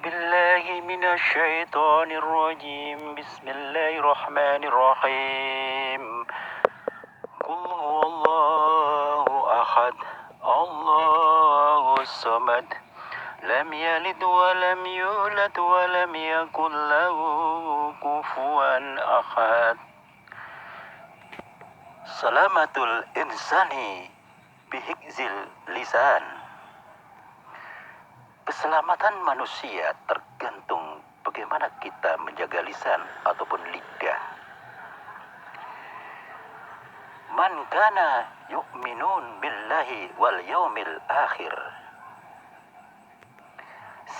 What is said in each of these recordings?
بالله من الشيطان الرجيم بسم الله الرحمن الرحيم قل هو الله أحد الله الصمد لم يلد ولم يولد ولم يكن له كفوا أحد Salamatul insani bihikzil lisan. Keselamatan manusia tergantung bagaimana kita menjaga lisan ataupun lidah. Man kana yu'minun billahi wal yaumil akhir.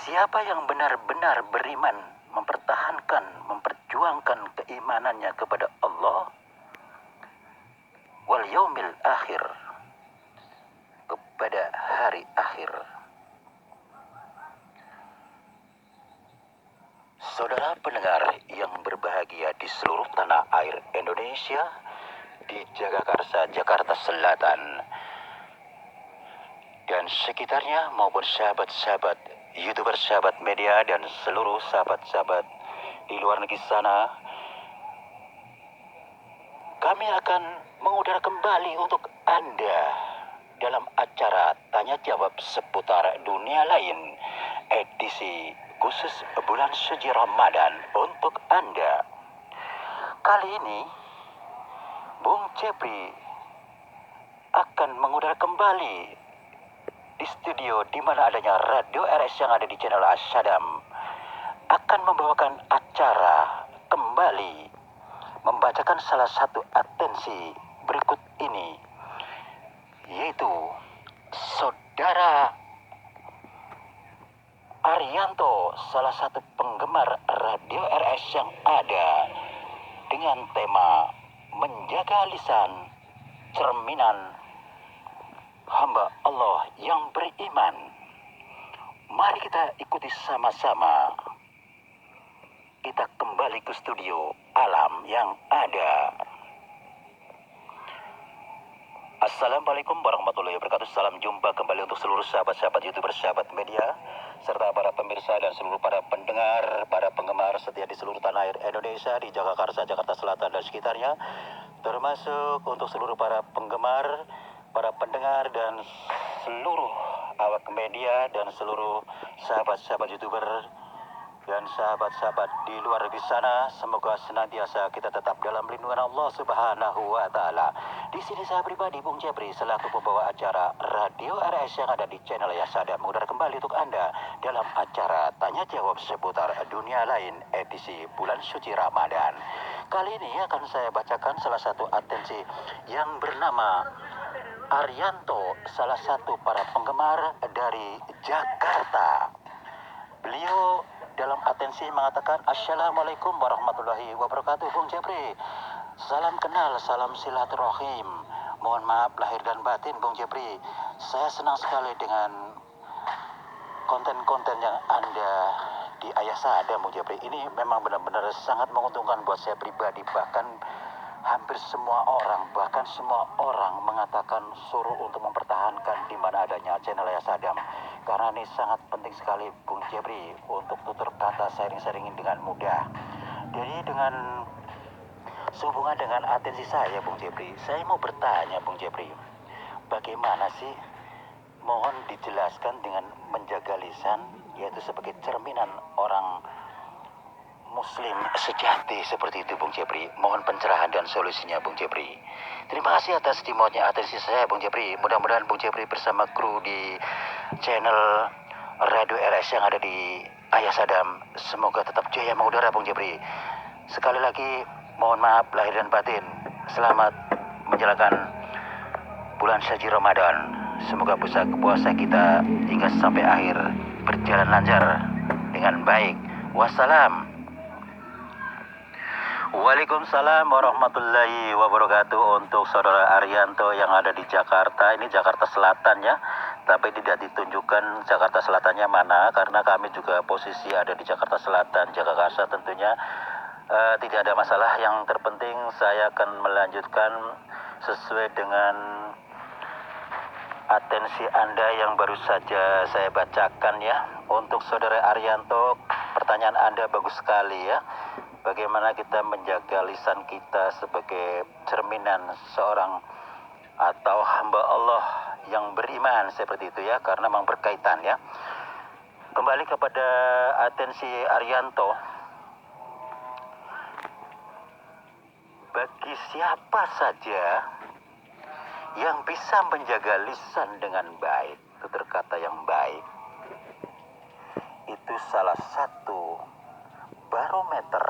Siapa yang benar-benar beriman, mempertahankan, memperjuangkan keimanannya kepada Allah wal yaumil akhir, kepada hari akhir. Saudara pendengar yang berbahagia di seluruh tanah air Indonesia, di Jagakarsa, Jakarta Selatan dan sekitarnya, maupun sahabat-sahabat YouTuber, sahabat media, dan seluruh sahabat-sahabat di luar negeri sana, kami akan mengudara kembali untuk Anda dalam acara Tanya Jawab Seputar Dunia Lain, edisi khusus bulan suci Ramadan untuk Anda. Kali ini Bung Jepri akan mengudara kembali di studio di mana adanya Radio RS yang ada di channel Asadam, akan membawakan acara kembali, membacakan salah satu atensi berikut ini, yaitu Saudara Arianto, salah satu penggemar Radio RS yang ada, dengan tema menjaga lisan, cerminan hamba Allah yang beriman. Mari kita ikuti sama-sama. Kita kembali ke studio Alam yang ada. Assalamualaikum warahmatullahi wabarakatuh. Salam jumpa kembali untuk seluruh sahabat-sahabat YouTuber, sahabat media, serta para pemirsa dan seluruh para pendengar, para penggemar setia di seluruh tanah air Indonesia, di Jagakarsa, Jakarta Selatan dan sekitarnya, termasuk untuk seluruh para penggemar, para pendengar, dan seluruh awak media, dan seluruh sahabat-sahabat YouTuber dan sahabat-sahabat di luar di sana. Semoga senantiasa kita tetap dalam lindungan Allah Subhanahu wa Ta'ala. Di sini saya pribadi, Bung Jepri, selaku pembawa acara Radio RS yang ada di channel Yasada, mengudara kembali untuk Anda dalam acara Tanya Jawab Seputar Dunia Lain, edisi bulan suci Ramadan. Kali ini akan saya bacakan salah satu atensi yang bernama Arianto, salah satu para penggemar dari Jakarta. Beliau dalam atensi mengatakan, Assalamualaikum warahmatullahi wabarakatuh, Bung Jepri. Salam kenal, salam silaturahim. Mohon maaf lahir dan batin, Bung Jepri. Saya senang sekali dengan konten-konten yang Anda di Ayasada, Bung Jepri. Ini memang benar-benar sangat menguntungkan buat saya pribadi. Bahkan hampir semua orang mengatakan suruh untuk mempertahankan di mana adanya channel Ayasadam, karena ini sangat penting sekali, Bung Jepri, untuk tutur kata sharing-sharingin dengan mudah. Jadi dengan sehubungan dengan atensi saya, Bung Jepri, saya mau bertanya, Bung Jepri, bagaimana sih, mohon dijelaskan dengan menjaga lisan, yaitu sebagai cerminan orang Muslim sejati seperti itu, Bung Jepri. Mohon pencerahan dan solusinya, Bung Jepri. Terima kasih atas timotnya atensi saya, Bung Jepri. Mudah-mudahan Bung Jepri bersama kru di channel Radio RS yang ada di Ayasadam, semoga tetap jaya mengudara, Bung Jepri. Sekali lagi, mohon maaf lahir dan batin. Selamat menjalankan bulan suci Ramadan. Semoga puasa kita hingga sampai akhir berjalan lancar dengan baik. Wassalam. Waalaikumsalam warahmatullahi wabarakatuh. Untuk saudara Arianto yang ada di Jakarta, ini Jakarta Selatan ya, tapi tidak ditunjukkan Jakarta Selatannya mana, karena kami juga posisi ada di Jakarta Selatan, Jagakarsa tentunya. Tidak ada masalah. Yang terpenting saya akan melanjutkan sesuai dengan atensi Anda yang baru saja saya bacakan ya. Untuk Saudara Arianto, pertanyaan Anda bagus sekali ya. Bagaimana kita menjaga lisan kita sebagai cerminan seorang atau hamba Allah yang beriman seperti itu ya, karena memang berkaitan ya. Kembali kepada atensi Arianto. Bagi siapa saja yang bisa menjaga lisan dengan baik, tutur kata yang baik, itu salah satu barometer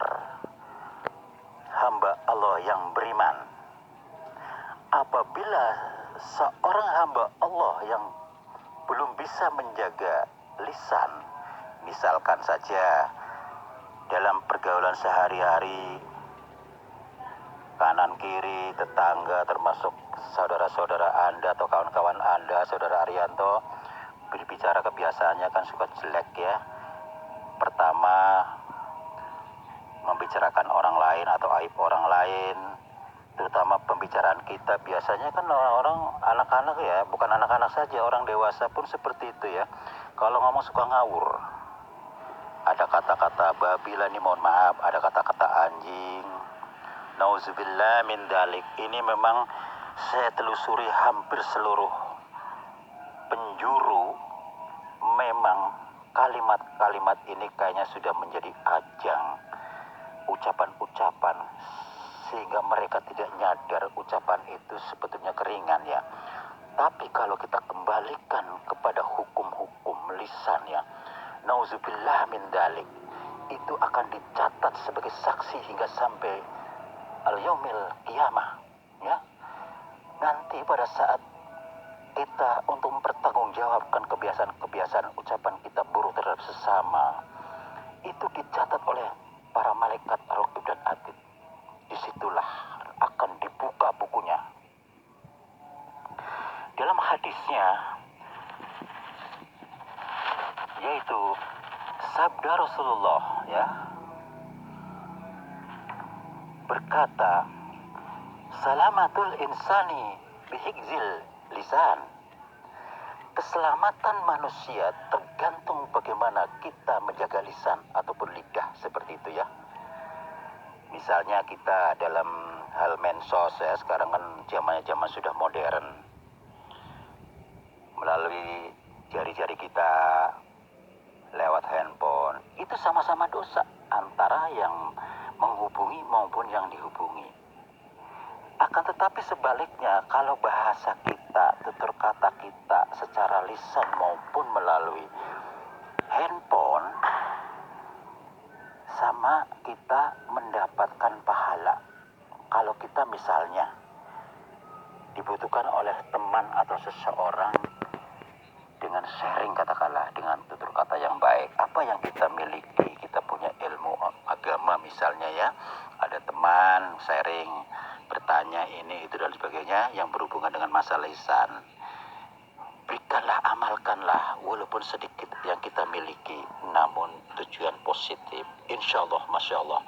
hamba Allah yang beriman. Apabila seorang hamba Allah yang belum bisa menjaga lisan, misalkan saja dalam pergaulan sehari-hari, kanan kiri, tetangga, termasuk saudara-saudara Anda atau kawan-kawan Anda, Saudara Arianto, berbicara kebiasaannya kan suka jelek ya. Pertama, membicarakan orang lain atau aib orang lain, terutama pembicaraan kita biasanya kan orang-orang, anak-anak ya, bukan anak-anak saja, orang dewasa pun seperti itu ya. Kalau ngomong suka ngawur, ada kata-kata babi lah nih, mohon maaf, ada kata-kata anjing. Nauzubillah min dalik. Ini memang saya telusuri hampir seluruh penjuru, memang kalimat-kalimat ini kayaknya sudah menjadi ajang ucapan-ucapan, sehingga mereka tidak nyadar ucapan itu sebetulnya keringan ya. Tapi kalau kita kembalikan kepada hukum-hukum lisan ya, nauzubillah min dalik, itu akan dicatat sebagai saksi hingga sampai al-yaumil qiyamah ya. Nanti pada saat kita untuk mempertanggungjawabkan kebiasaan-kebiasaan ucapan kita buruk terhadap sesama, itu dicatat oleh para malaikat ar-raqib dan atid. Disitulah akan dibuka bukunya. Dalam hadisnya, yaitu sabda Rasulullah ya, berkata, salamatul insani bihigzil lisan. Keselamatan manusia tergantung bagaimana kita menjaga lisan ataupun lidah, seperti itu ya. Misalnya kita dalam hal mensos ya, sekarang kan zaman sudah modern. Melalui jari-jari kita, lewat handphone, itu sama-sama dosa antara yang menghubungi maupun yang dihubungi. Akan tetapi sebaliknya, kalau bahasa kita, tutur kata kita secara lisan maupun melalui handphone, sama kita mendapatkan pahala. Kalau kita misalnya dibutuhkan oleh teman atau seseorang dengan sharing, katakanlah dengan tutur kata yang baik, apa yang kita miliki, kita punya ilmu agama misalnya ya, ada teman sharing, bertanya ini itu dan sebagainya yang berhubungan dengan masalah lisan, berikanlah, amalkanlah walaupun sedikit yang kita miliki, namun tujuan positif, insya Allah, masya Allah,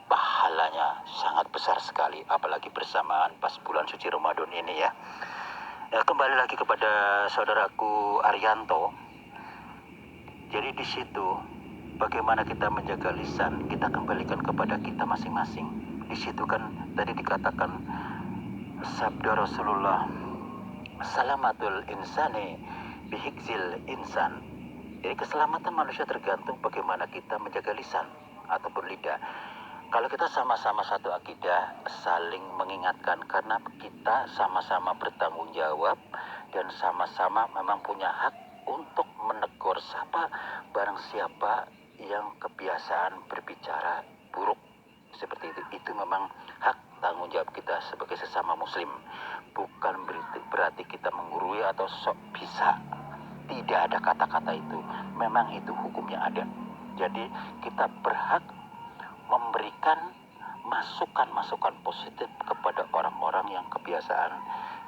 pahalanya sangat besar sekali, apalagi bersamaan pas bulan suci Ramadan ini ya. Ya, kembali lagi kepada saudaraku Arianto. Jadi di situ bagaimana kita menjaga lisan, kita kembalikan kepada kita masing-masing. Di situ kan tadi dikatakan sabda Rasulullah, salamatul insani bihigzil insan. Jadi keselamatan manusia tergantung bagaimana kita menjaga lisan ataupun lidah. Kalau kita sama-sama satu akidah, saling mengingatkan, karena kita sama-sama bertanggung jawab dan sama-sama memang punya hak untuk menegur barang siapa yang kebiasaan berbicara buruk seperti itu. Itu memang hak tanggung jawab kita sebagai sesama muslim. Bukan berarti kita menggurui atau sok bisa. Tidak ada kata-kata itu. Memang itu hukumnya ada. Jadi kita berhak memberikan masukan-masukan positif kepada orang-orang yang kebiasaan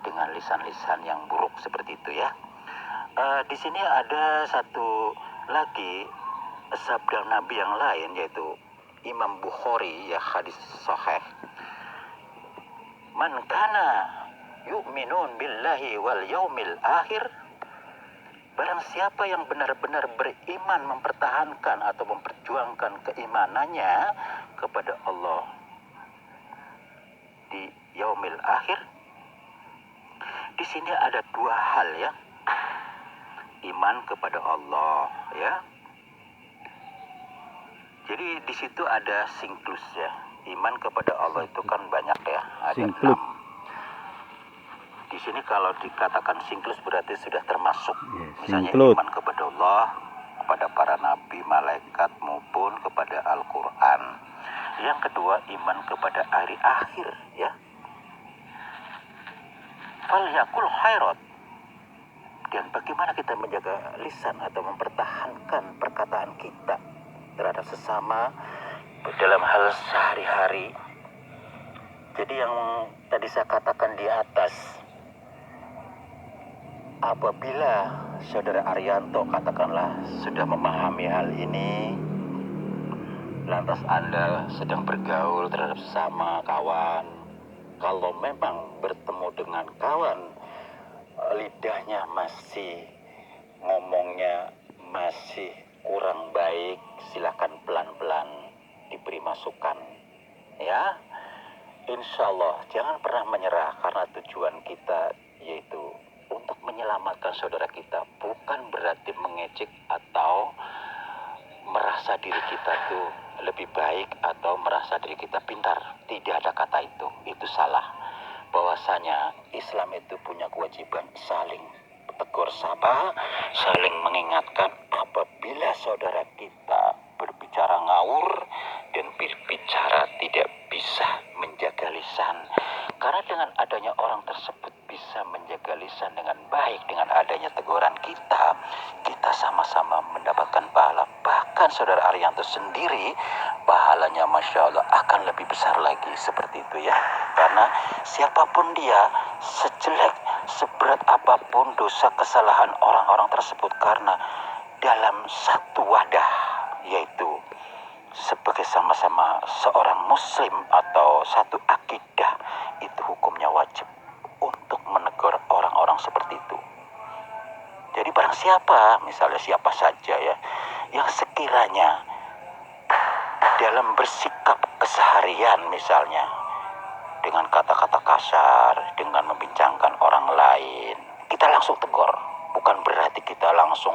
dengan lisan-lisan yang buruk seperti itu ya. Di sini ada satu lagi sabda Nabi yang lain, yaitu Imam Bukhari ya, hadis sahih. Man kana yu'minun billahi wal yaumil akhir, barang siapa yang benar-benar beriman, mempertahankan atau memperjuangkan keimanannya kepada Allah di yaumil akhir. Di sini ada dua hal ya. Iman kepada Allah ya. Jadi di situ ada sinklus ya. Iman kepada Allah itu kan banyak ya, ada Sinklus. 6. Di sini kalau dikatakan sinklus berarti sudah termasuk. Misalnya sinklus. iman kepada Allah, kepada para nabi, malaikat maupun kepada Al-Qur'an. Yang kedua, iman kepada hari akhir ya. Falyakul khairat. Dan bagaimana kita menjaga lisan atau mempertahankan perkataan kita terhadap sesama dalam hal sehari-hari. Jadi yang tadi saya katakan di atas, apabila saudara Arianto katakanlah sudah memahami hal ini, lantas Anda sedang bergaul terhadap sesama kawan, kalau memang bertemu dengan kawan lidahnya masih, ngomongnya masih kurang baik, silakan pelan-pelan diberi masukan ya. Insya Allah jangan pernah menyerah, karena tujuan kita yaitu untuk menyelamatkan saudara kita, bukan berarti mengejek atau merasa diri kita tuh lebih baik atau merasa diri kita pintar. Tidak ada kata itu salah. Bahwasanya Islam itu punya kewajiban saling tegur sapa, saling mengingatkan apabila saudara kita berbicara ngawur dan berbicara tidak bisa menjaga lisan. Karena dengan adanya orang tersebut bisa menjaga lisan dengan baik, dengan adanya teguran kita, kita sama-sama mendapatkan pahala. Bahkan saudara Arianto sendiri pahalanya Masya Allah akan lebih besar lagi, seperti itu ya. Karena siapapun dia, sejelek, seberat apapun dosa kesalahan orang-orang tersebut, karena dalam satu wadah, yaitu sebagai sama-sama seorang muslim atau satu akidah, itu hukumnya wajib untuk menegur orang-orang seperti itu. Jadi barang siapa, misalnya siapa saja ya, yang sekiranya dalam bersikap keseharian misalnya dengan kata-kata kasar, dengan membincangkan orang lain, kita langsung tegur. Bukan berarti kita langsung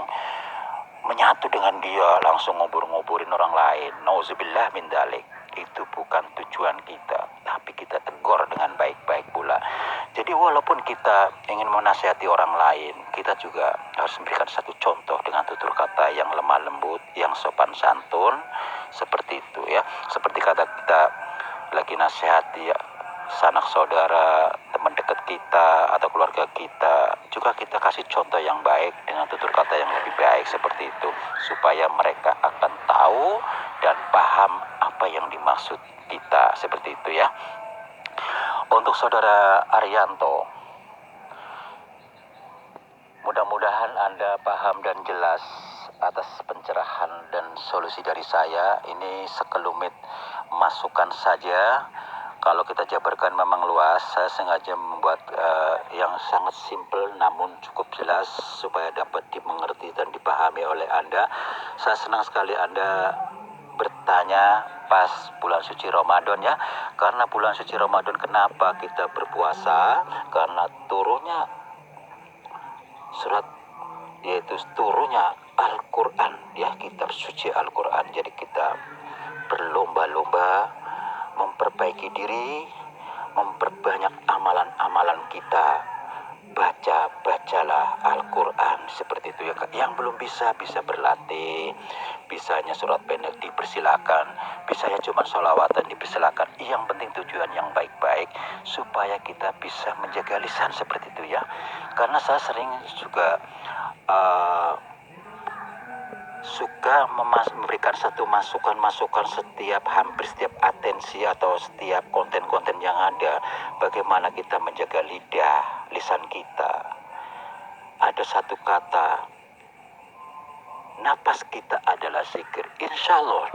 menyatu dengan dia, langsung ngubur-nguburin orang lain. Nauzubillah min dzalik. Itu bukan tujuan kita, tapi kita tegur dengan baik-baik pula. Jadi walaupun kita ingin menasihati orang lain, kita juga harus memberikan satu contoh dengan tutur kata yang lemah lembut, yang sopan santun, seperti itu ya. Seperti kata kita lagi nasihati ya, sanak saudara, teman dekat kita atau keluarga kita, juga kita kasih contoh yang baik dengan tutur kata yang lebih baik, seperti itu, supaya mereka akan tahu dan paham apa yang dimaksud kita, seperti itu ya. Untuk saudara Arianto, mudah-mudahan Anda paham dan jelas atas pencerahan dan solusi dari saya. Ini sekelumit masukan saja. Kalau kita jabarkan memang luas, saya sengaja membuat yang sangat simpel namun cukup jelas supaya dapat dimengerti dan dipahami oleh Anda. Saya senang sekali Anda bertanya pas bulan suci Ramadan ya. Karena bulan suci Ramadan kenapa kita berpuasa? Karena turunnya surat, yaitu turunnya Al-Quran ya, kitab suci Al-Quran. Jadi kita berlomba-lomba memperbaiki diri, memperbanyak amalan-amalan kita. Bacalah Al-Quran, seperti itu ya. Yang belum bisa berlatih, bisanya surat pendek dipersilakan, bisanya cuma sholawatan dipersilakan. Yang penting tujuan yang baik-baik supaya kita bisa menjaga lisan, seperti itu ya. Karena saya sering juga suka memberikan satu masukan hampir setiap atensi atau setiap konten-konten yang ada, bagaimana kita menjaga lisan kita. Ada satu kata, napas kita adalah zikir. Insya Allah